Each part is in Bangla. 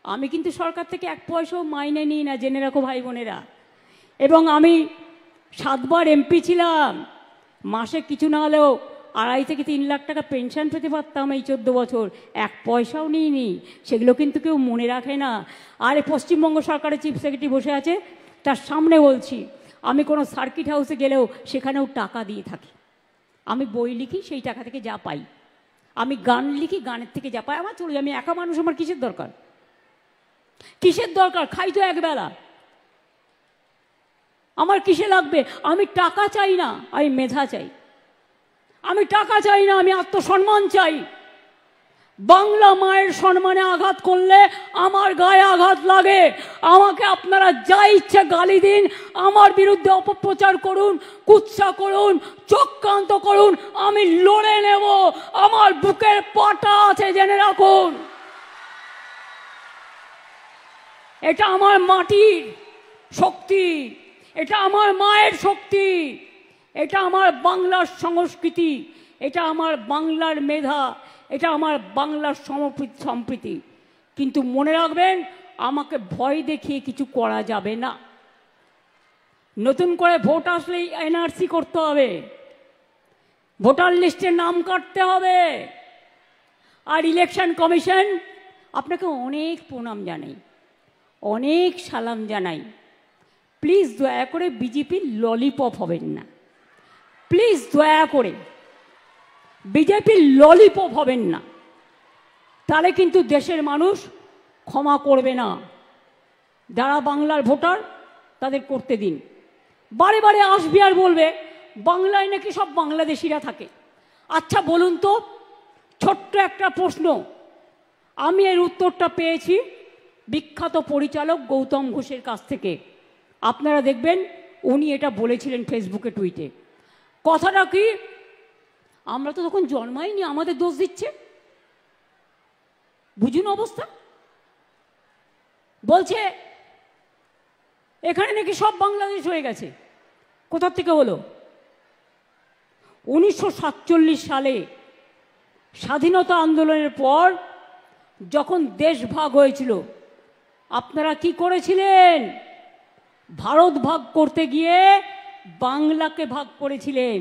আমি কিন্তু সরকার থেকে এক পয়সাও মাইনে নিই না, জেনে রাখো ভাই বোনেরা। এবং আমি 7 বার এমপি ছিলাম, মাসে কিছু না হলেও 2.5 থেকে 3 লাখ টাকা পেনশন পেতে পারতাম এই 14 বছর, এক পয়সাও নিইনি। সেগুলো কিন্তু কেউ মনে রাখে না। আর পশ্চিমবঙ্গ সরকারের চিফ সেক্রেটারি বসে আছে, তার সামনে বলছি, আমি কোনো সার্কিট হাউসে গেলেও সেখানেও টাকা দিয়ে থাকি। আমি বই লিখি, সেই টাকা থেকে যা পাই। আমি গান লিখি, গানের থেকে যা পাই আমার চলে যায়। আমি একা মানুষ, আমার কিসের দরকার? কিসের দরকার? খাই তো একবেলা, আমার কিসে লাগবে? আমি টাকা চাই না, আমি মেধা চাই। আমি টাকা চাই না, আমি আত্মসম্মান চাই। বাংলা মায়ের সম্মানে আঘাত করলে আমার গায়ে আঘাত লাগে। আমাকে আপনারা যা ইচ্ছে গালি দিন, আমার বিরুদ্ধে অপপ্রচার করুন, কুৎসা করুন, চক্রান্ত করুন, আমি লড়ে নেব। আমার বুকের পাটা আছে, জেনে রাখুন। এটা আমার মাটির শক্তি, এটা আমার মায়ের শক্তি, এটা আমার বাংলার সংস্কৃতি, এটা আমার বাংলার মেধা, এটা আমার বাংলার সম্প্রীতি। কিন্তু মনে রাখবেন, আমাকে ভয় দেখিয়ে কিছু করা যাবে না। নতুন করে ভোট আসলেই এনআরসি করতে হবে, ভোটার লিস্টে নাম কাটতে হবে। আর ইলেকশন কমিশন, আপনাকে অনেক প্রণাম জানাই, অনেক সালাম জানাই। প্লিজ দয়া করে বিজেপির ললিপপ হবেন না। প্লিজ দয়া করে বিজেপির ললিপপ হবেন না, তাহলে কিন্তু দেশের মানুষ ক্ষমা করবে না। যারা বাংলার ভোটার তাদের করতে দিন। বারে বারে আসবে আর বলবে বাংলায় নাকি সব বাংলাদেশিরা থাকে। আচ্ছা বলুন তো, ছোট্ট একটা প্রশ্ন, আমি এর উত্তরটা পেয়েছি বিখ্যাত পরিচালক গৌতম ঘোষের কাছ থেকে। আপনারা দেখবেন উনি এটা বলেছিলেন ফেসবুকে, টুইটে। কথাটা কি? আমরা তো তখন জন্মাইনি, আমাদের দোষ দিচ্ছে। বুঝুন অবস্থা। বলছে এখানে নাকি সব বাংলাদেশ হয়ে গেছে। কোথা থেকে হলো? 1947 সালে স্বাধীনতা আন্দোলনের পর যখন দেশ ভাগ হয়েছিল, আপনারা কি করেছিলেন? ভারত ভাগ করতে গিয়ে বাংলাকে ভাগ করেছিলেন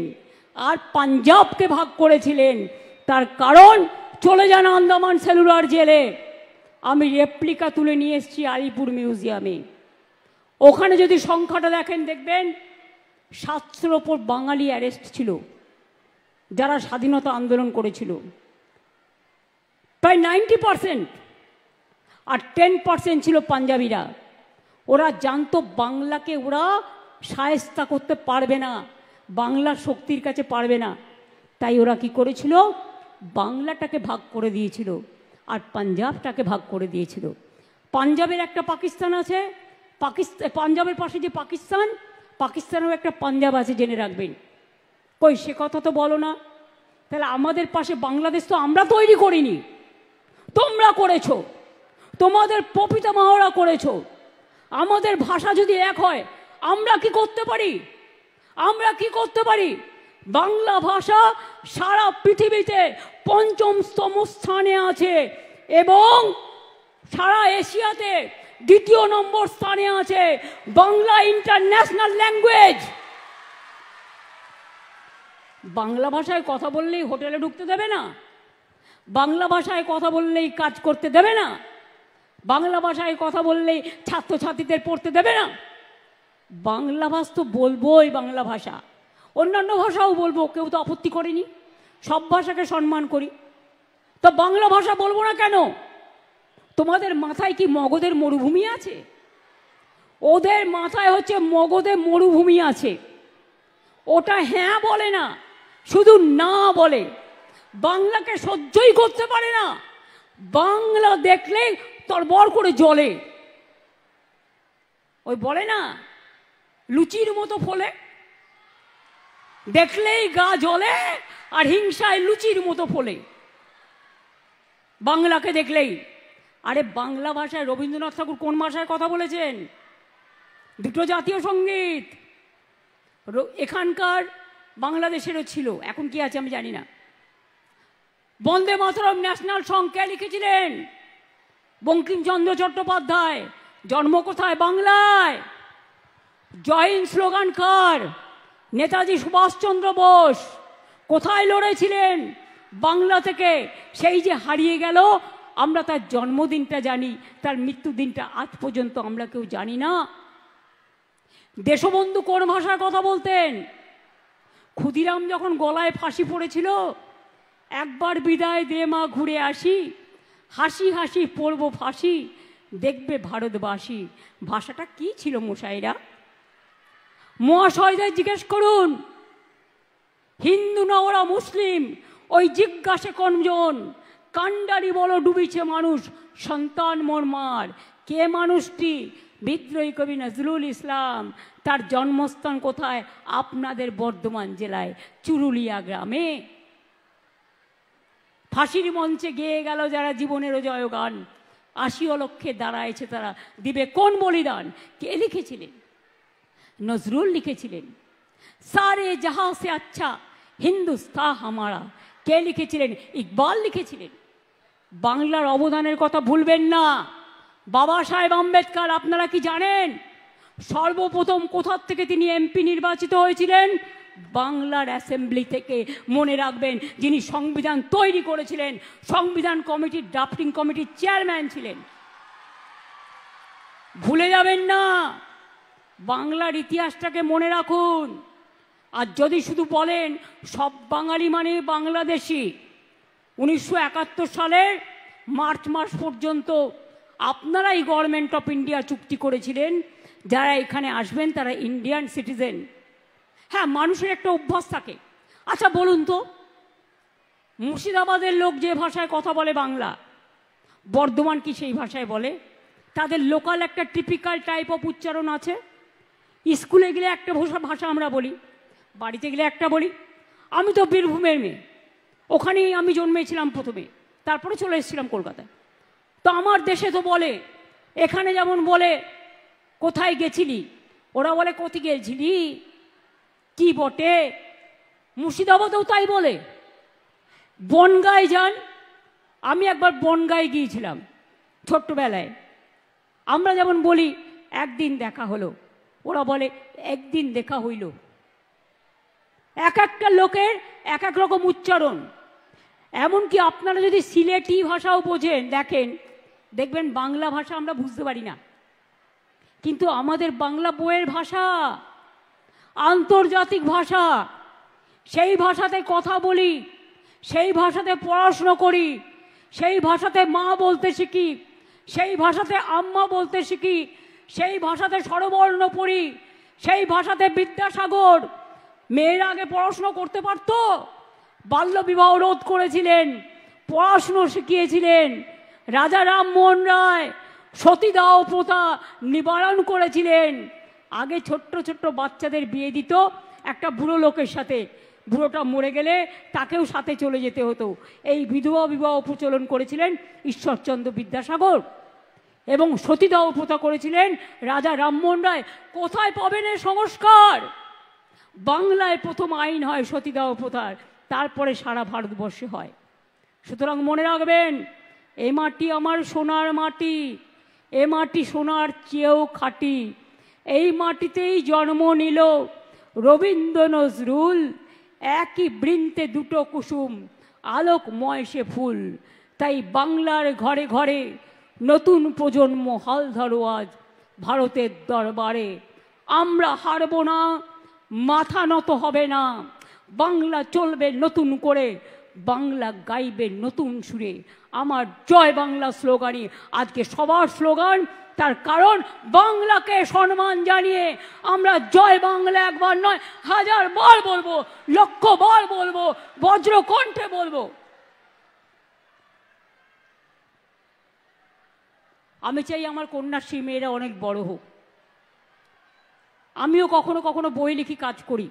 আর পাঞ্জাবকে ভাগ করেছিলেন। তার কারণ, চলে যান আন্দামান সেলুলার জেলে। আমি রেপ্লিকা তুলে নিয়ে এসেছি আলিপুর মিউজিয়ামে। ওখানে যদি সংখ্যাটা দেখেন, দেখবেন 700-র ওপর বাঙালি অ্যারেস্ট ছিল যারা স্বাধীনতা আন্দোলন করেছিল। প্রায় 90%। আর 10% ছিল পাঞ্জাবিরা। ওরা জানতো বাংলাকে ওরা শায়েস্তা করতে পারবে না, বাংলার শক্তির কাছে পারবে না। তাই ওরা কি করেছিল? বাংলাটাকে ভাগ করে দিয়েছিল আর পাঞ্জাবটাকে ভাগ করে দিয়েছিল। পাঞ্জাবের একটা পাকিস্তান আছে, পাঞ্জাবের পাশে যে পাকিস্তান, পাকিস্তানেও একটা পাঞ্জাব আছে, জেনে রাখবেন। কই সে কথা তো বলো না। তাহলে আমাদের পাশে বাংলাদেশ তো আমরা তৈরি করিনি, তোমরা করেছো, তোমাদের প্রপিতামহরা করেছো। আমাদের ভাষা যদি এক হয়, আমরা কি করতে পারি? আমরা কি করতে পারি? বাংলা ভাষা সারা পৃথিবীতে 5ম স্থানে আছে এবং সারা এশিয়াতে 2য় নম্বর স্থানে আছে। Bangla international language. বাংলা ভাষায় কথা বললেই হোটেলে ঢুকতে দেবে না, বাংলা ভাষায় কথা বললেই কাজ করতে দেবে না, বাংলা ভাষায় কথা বললেই ছাত্রছাত্রীদের পড়তে দেবে না। বাংলা ভাষা তো বলবোই, বাংলা ভাষা, অন্যান্য ভাষাও বলবো, কেউ তো আপত্তি করেনি, সব ভাষাকে সম্মান করি। তো বাংলা ভাষা বলবো না কেন? তোমাদের মাথায় কি মগধের মরুভূমি আছে? ওদের মাথায় হচ্ছে মগধে মরুভূমি আছে। ওটা হ্যাঁ বলে না, শুধু না বলে। বাংলাকে সহ্যই করতে পারে না, বাংলা দেখলেই তরবর করে জ্বলে। ওই বলে না, লুচির মতো ফলে, দেখলেই গা জ্বলে আর হিংসায় লুচির মতো ফলে বাংলাকে দেখলেই। আরে বাংলা ভাষায় রবীন্দ্রনাথ ঠাকুর কোন ভাষায় কথা বলেছেন? 2টো জাতীয় সঙ্গীত এখানকার বাংলাদেশেরও ছিল, এখন কি আছে আমি জানি না। বন্দে মাতরম ন্যাশনাল সং কে লিখেছিলেন? বঙ্কিমচন্দ্র চট্টোপাধ্যায় জন্ম কোথায়? বাংলায়। জয় হিন্দ স্লোগান কার? নেতাজি সুভাষচন্দ্র বোস। কোথায় লড়েছিলেন? বাংলা থেকে। সেই যে হারিয়ে গেল, আমরা তার জন্মদিনটা জানি, তার মৃত্যুদিনটা আজ পর্যন্ত আমরা কেউ জানি না। দেশবন্ধু কোন ভাষায় কথা বলতেন? ক্ষুদিরাম যখন গলায় ফাঁসি পড়েছিল, একবার বিদায় দে মা ঘুরে আসি, হাসি হাসি পড়ব ফাঁসি, দেখবে ভারতবাসী। ভাষাটা কি ছিল মশাইরা? মহাশয়দের জিজ্ঞেস করুন, হিন্দু না ওরা মুসলিম? ওই জিজ্ঞাসে কোনজন? কান্ডারি বলো ডুবিছে মানুষ, সন্তান মোর মার। কে মানুষটি? বিদ্রোহী কবি নজরুল ইসলাম। তার জন্মস্থান কোথায়? আপনাদের বর্ধমান জেলায় চুরুলিয়া গ্রামে। ফাঁসির মঞ্চে গেয়ে গেল যারা জীবনের জয়গান, ৮০ লক্ষে দাঁড়ায়ছে তারা, দিবে কোন বলিদান? কে লিখেছিলেন? নজরুল লিখেছিলেন। সারে জাহাঁ সে আচ্ছা হিন্দুস্তান হামারা। কে লিখেছিলেন? ইকবাল লিখেছিলেন। বাংলার অবদানের কথা ভুলবেন না। বাবা সাহেব আম্বেদকর, আপনারা কি জানেন সর্বপ্রথম কোথা থেকে তিনি এমপি নির্বাচিত হয়েছিলেন? বাংলার অ্যাসেম্বলি থেকে। মনে রাখবেন, যিনি সংবিধান তৈরি করেছিলেন, সংবিধান কমিটির ড্রাফটিং কমিটির চেয়ারম্যান ছিলেন। ভুলে যাবেন না, বাংলার ইতিহাসটাকে মনে রাখুন। আর যদি শুধু বলেন সব বাঙালি মানে বাংলাদেশি, 1971 সালের মার্চ মাস পর্যন্ত আপনারাই গভর্নমেন্ট অফ ইন্ডিয়া চুক্তি করেছিলেন, যারা এখানে আসবেন তারা ইন্ডিয়ান সিটিজেন। হ্যাঁ, মানুষের একটা অভ্যাস থাকে। আচ্ছা বলুন তো, মুর্শিদাবাদের লোক যে ভাষায় কথা বলে বাংলা, বর্ধমান কি সেই ভাষায় বলে? তাদের লোকাল একটা টিপিক্যাল টাইপ অফ উচ্চারণ আছে। স্কুলে গেলে একটা ভাষা আমরা বলি, বাড়িতে গেলে একটা বলি। আমি তো বীরভূমের মেয়ে, ওখানেই আমি জন্মেছিলাম প্রথমে, তারপরে চলে এসেছিলাম কলকাতায়। তো আমার দেশে তো বলে, এখানে যেমন বলে কোথায় গেছিলি, ওরা বলে কোথি গেছিলি, কি বটে। মুর্শিদাবাদেও তাই বলে। বনগাঁয় যান, আমি একবার বনগাঁয় গিয়েছিলাম ছোট্টবেলায়। আমরা যেমন বলি একদিন দেখা হলো, ওরা বলে একদিন দেখা হইল। এক একটা লোকের এক এক রকম উচ্চারণ। এমনকি আপনারা যদি সিলেটি ভাষাও বোঝেন, দেখবেন বাংলা ভাষা আমরা বুঝতে পারি না, কিন্তু আমাদের বাংলা বইয়ের ভাষা আন্তর্জাতিক ভাষা। সেই ভাষাতে কথা বলি, সেই ভাষাতে পড়াশুনো করি, সেই ভাষাতে মা বলতে শিখি, সেই ভাষাতে আম্মা বলতে শিখি, সেই ভাষাতে স্বরবর্ণ পড়ি, সেই ভাষাতে বিদ্যাসাগর মেয়েরা আগে পড়াশুনো করতে পারত, বাল্যবিবাহ রোধ করেছিলেন, পড়াশুনো শিখিয়েছিলেন। রাজা রামমোহন রায় সতীদাহ প্রথা নিবারণ করেছিলেন। আগে ছোট্ট ছোট্ট বাচ্চাদের বিয়ে দিত একটা বুড়ো লোকের সাথে, বুড়োটা মরে গেলে তাকেও সাথে চলে যেতে হতো। এই বিধবা বিবাহ প্রচলন করেছিলেন ঈশ্বরচন্দ্র বিদ্যাসাগর, এবং সতীদাহ প্রথা করেছিলেন রাজা রামমোহন রায়। কোথায় পাবেন এই সংস্কার? বাংলায় প্রথম আইন হয় সতীদাহ প্রথার, তারপরে সারা ভারতবর্ষে হয়। সুতরাং মনে রাখবেন, এ মাটি আমার সোনার মাটি, এ মাটি সোনার চেয়েও খাঁটি। এই মাটিতেই জন্ম নিল রবীন্দ্র নজরুল, একই বৃন্তে দুটো কুসুম, আলোকময় সে ফুল। তাই বাংলার ঘরে ঘরে নতুন প্রজন্ম হাল ধরো আজ ভারতের দরবারে। আমরা হারব না, মাথা নত হবে না। বাংলা চলবে নতুন করে, বাংলা গাইবে নতুন সুরে। আমার জয় বাংলা স্লোগানই আজকে সবার স্লোগান। তার কারণ বাংলাকে সম্মান জানিয়ে আমরা জয় বাংলা একবার নয়, 1000 বার বলবো, 1,00,000 বার বলবো, বজ্রকণ্ঠে বলবো। আমি চাই আমার কন্যাশ্রী মেয়েরা অনেক বড় হোক। আমিও কখনো কখনো বই লিখি, কাজ করি।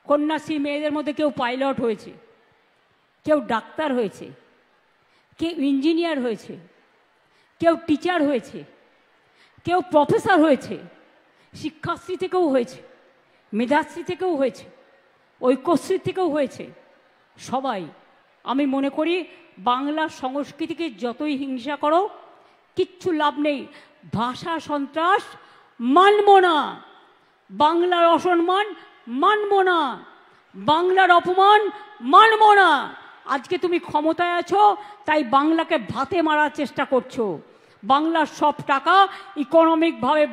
কন্যাশ্রী মেয়েদের মধ্যে কেউ পাইলট হয়েছে, কেউ ডাক্তার হয়েছে, কেউ ইঞ্জিনিয়ার হয়েছে, কেউ টিচার হয়েছে, কেউ প্রফেসর হয়েছে, শিক্ষাশ্রী থেকেও হয়েছে, মেধাশ্রী থেকেও হয়েছে, ঐক্যশ্রী থেকেও হয়েছে। সবাই আমি মনে করি বাংলার সংস্কৃতিকে যতই হিংসা করো কিচ্ছু লাভ নেই। ভাষা সন্ত্রাস মানব না, বাংলার অসম্মান মানব না, বাংলার অপমান মানব না। আজকে তুমি ক্ষমতায় আছো তাই বাংলাকে ভাতে মারার চেষ্টা করছো, বাংলার সব টাকা ইকোনমিকভাবে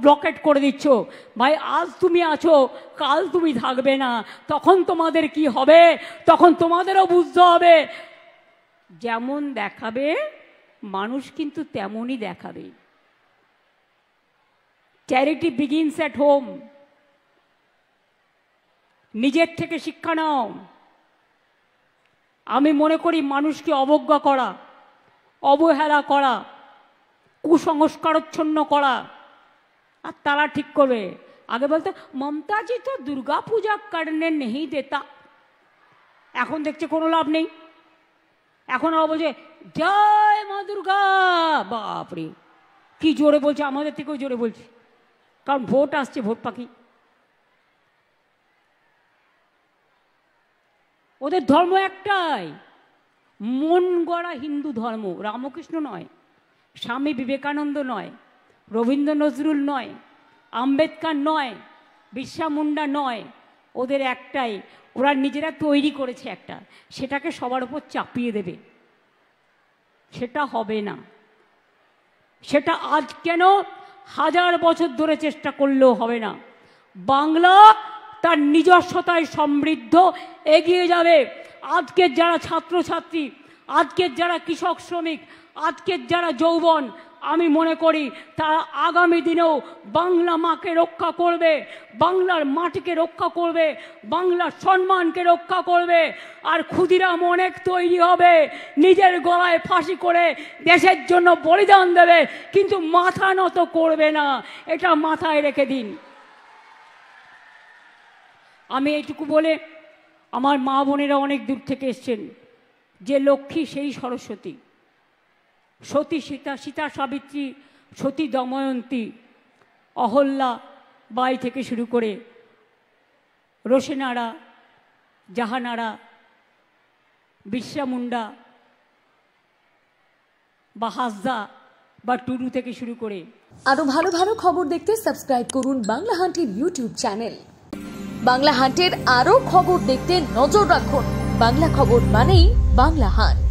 ব্লকেট করে দিচ্ছ। ভাই আজ তুমি আছো, কাল তুমি থাকবে না, তখন তোমাদের কি হবে তখন তোমাদেরও বুঝতে হবে। যেমন দেখাবে মানুষ কিন্তু তেমনই দেখাবে। Charity begins at home. নিজের থেকে শিক্ষা নাও। আমি মনে করি মানুষকে অবজ্ঞা করা, অবহেলা করা, কুসংস্কারচ্ছন্ন করা আর তারা ঠিক করবে। আগে বলতে মমতাজি তো দুর্গা পূজা করনে নেই দেতা, এখন দেখছে কোনো লাভ নেই। এখন বলছে জয় মা দুর্গা, বাপরে কি জোরে বলছে, আমাদের থেকেও জোরে বলছে, কারণ ভোট আসছে, ভোট পাখি। ওদের ধর্ম একটাই, মন গড়া হিন্দু ধর্ম। রামকৃষ্ণ নয়, স্বামী বিবেকানন্দ নয়, রবীন্দ্র নজরুল নয়, আম্বেদকর নয়, বিরসা মুন্ডা নয়। ওদের একটাই, ওরা নিজেরা তৈরি করেছে একটা, সেটাকে সবার উপর চাপিয়ে দেবে। সেটা হবে না। সেটা আজ কেন, 1000 বছর ধরে চেষ্টা করলেও হবে না। বাংলা তার নিজস্বতায় সমৃদ্ধ এগিয়ে যাবে। আজকের যারা ছাত্রছাত্রী, আজকের যারা কৃষক শ্রমিক, আজকের যারা যৌবন, আমি মনে করি তারা আগামী দিনেও বাংলা মাকে রক্ষা করবে, বাংলার মাটিকে রক্ষা করবে, বাংলার সম্মানকে রক্ষা করবে। আর ক্ষুদিরাম অনেক তৈরি হবে, নিজের গলায় ফাঁসি করে দেশের জন্য বলিদান দেবে, কিন্তু মাথা নত করবে না। এটা মাথায় রেখে দিন। আমি এইটুকু বলে, আমার মা বোনেরা অনেক দূর থেকে এসছেন, যে লক্ষ্মী সেই সরস্বতী। সতী সীতা, সীতা সাবিত্রী, সতী দময়ন্তী, অহল্যা বাই থেকে শুরু করে রোশেনারা, জাহানারা, বিরসা মুন্ডা বা হাসদা বা টুডু থেকে শুরু করে। আরো ভালো ভালো খবর দেখতে সাবস্ক্রাইব করুন বাংলা হান্টের ইউটিউব চ্যানেল। বাংলা হান্টের আরো খবর দেখতে নজর রাখুন। বাংলা খবর মানেই বাংলা হান্ট।